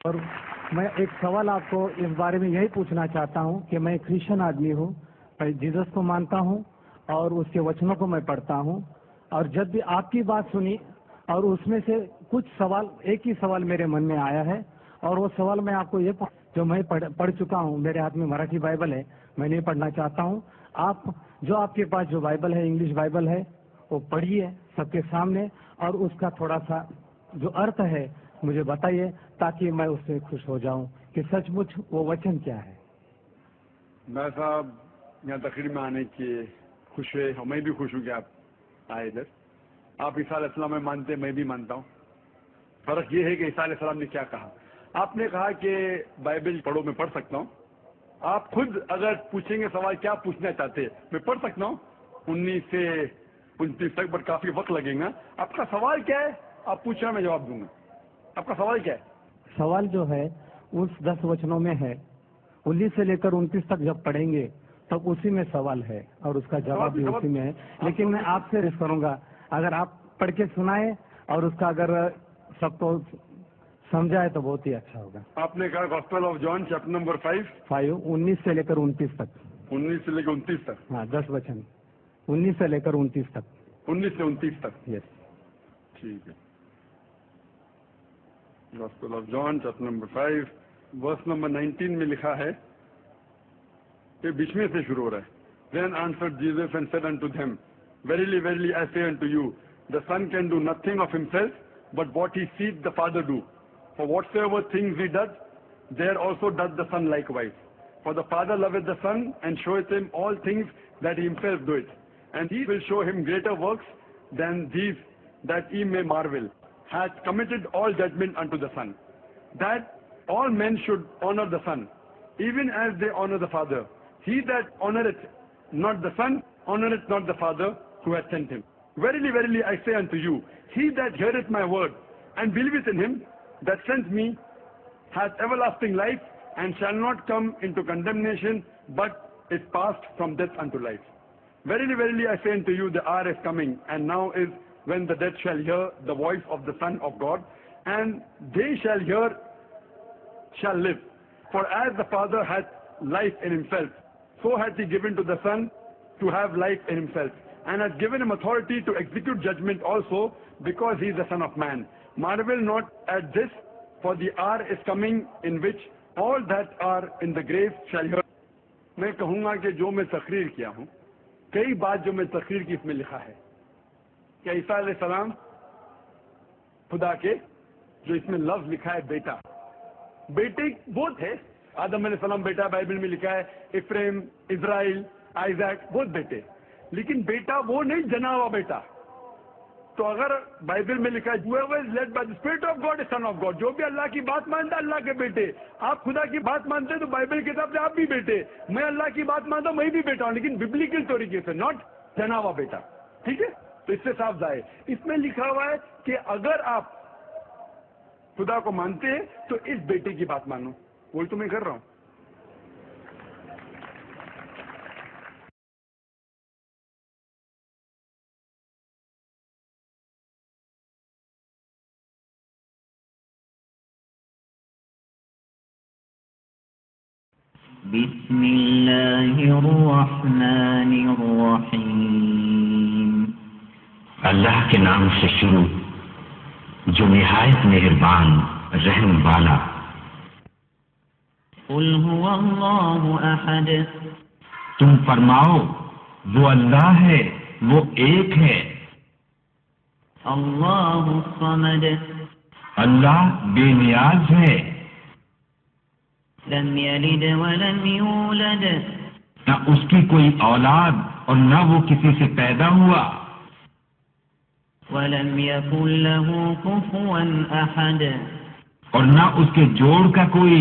اور میں ایک سوال آپ کو اس بارے میں یہی پوچھنا چاہتا ہوں کہ میں کرسچن آدمی ہوں، میں جیزس کو مانتا ہوں اور اس کے وچنوں کو میں پڑھتا ہوں، اور جب بھی آپ کی بات سنی اور اس میں سے کچھ سوال، ایک ہی سوال میرے من میں آیا ہے، اور وہ سوال میں آپ کو یہ جو میں پڑھ چکا ہوں، میرے ہاتھ میں مراٹھی بائبل ہے، میں نہیں پڑھنا چاہتا ہوں، آپ کے پاس جو بائبل ہے، انگلش بائبل ہے، وہ پڑھیے سب کے سامنے اور اس کا تھوڑا سا جو ارتھ ہے مجھے بتائیے تاکہ میں اس سے خوش ہو جاؤں کہ سچ مچ وہ وچن کیا ہے۔ میں صاحب یہاں تقریر میں آنے کی خوش ہوئے، میں بھی خوش ہوں کہ آپ آئے ادھر۔ آپ عیسیٰ علیہ السلام میں مانتے، میں بھی مانتا ہوں۔ فرق یہ ہے کہ عیسیٰ علیہ السلام نے کیا کہا۔ آپ نے کہا کہ بائبل پڑھو، میں پڑھ سکتا ہوں۔ آپ خود اگر پوچھیں گے سوال کیا پوچھنا چاہتے ہیں، میں پڑھ سکتا ہوں 19 سے 29 تک، بٹ کافی وقت لگے گا۔ آپ کا سوال کیا ہے؟ آپ پوچھ رہے، میں جواب دوں گا۔ آپ کا سوال کیا ہے؟ سوال جو ہے اس 10 وچنوں میں ہے، 19 سے لے کر 29 تک جب پڑھیں گے تب اسی میں سوال ہے اور اس کا جواب بھی اسی میں ہے، لیکن میں آپ سے رض کروں گا اگر آپ پڑھ کے سنائیں اور اس کا اگر سب کو سمجھائے تو بہت ہی اچھا ہوگا۔ آپ نے کہا gospel of John chapter number 5 19 سے لے کر 29 تک۔ 19 سے لے کر 29 تک؟ ہاں، 10 وچن 19 سے لے کر 29 تک۔ 19 سے 29 تک، یس، ٹھیک ہے۔ Gospel of John chapter number 5 verse number 19 میں لکھا ہے، یہ بیچ میں سے شروع ہو رہا ہے۔ Then answered Jesus and said unto them, Verily, verily, I say unto you, the Son can do nothing of himself, but what he seeth the Father do. For whatsoever things he doth, there also doth the Son likewise. For the Father loveth the Son, and showeth him all things that he himself doeth. And he will show him greater works than these, that ye may marvel. Hath committed all judgment unto the Son, that all men should honor the Son, even as they honor the Father. He that honoreth not the Son, honoreth not the Father who hath sent him. Verily, verily, I say unto you, he that heareth my word, and believeth in him that sent me, hath everlasting life, and shall not come into condemnation, but is passed from death unto life. Verily, verily, I say unto you, the hour is coming, and now is, when the dead shall hear the voice of the Son of God, and they shall live. For as the Father hath life in himself, so hath he given to the Son to have life in himself, and hath given him authority to execute judgment also, because he is the Son of Man. Marvel not at this, for the hour is coming in which all that are in the grave shall hear. میں کہوں گا کہ جو میں تقریر کیا ہوں، کئی بات جو میں تقریر کی اس میں لکھا ہے کہ عیسیٰ علیہ السلام خدا کے، جو اس میں لفظ لکھا ہے بیٹا، بیٹے بہت ہے۔ آدم علیہ السلام بیٹا بائبل میں لکھا ہے، افریم، اسرائیل، آئزیک، بہت بیٹے، لیکن بیٹا وہ نہیں جنا ہوا بیٹا۔ تو اگر بائبل میں لکھا ہے whoever is led by the Spirit of God is son of God، جو بھی اللہ کی بات مانتا ہے اللہ کے بیٹے۔ آپ خدا کی بات مانتے ہیں تو بائبل کے حساب سے آپ بھی بیٹے، میں اللہ کی بات مانتا ہوں، میں بھی بیٹا ہوں، لیکن ببلیکل طریقے سے، ناٹ جنا ہوا بیٹا، ٹھیک ہے؟ تو اس سے صاف ظاہر اس میں لکھا ہوا ہے کہ اگر آپ خدا کو مانتے ہیں تو اس بیٹے کی بات مانو، وہی تو میں کر رہا ہوں۔ بسم اللہ الرحمن الرحیم۔ اللہ کے نام سے شروع جو نہایت مہربان رحم والا۔ قل هو اللہ احد، تم فرماؤ وہ اللہ ہے، وہ ایک ہے۔ اللہ الصمد، اللہ بے نیاز ہے۔ لم یلد ولم یولد، نہ اس کی کوئی اولاد اور نہ وہ کسی سے پیدا ہوا۔ ولم یکن له کفوا احد، اور نہ اس کے جوڑ کا کوئی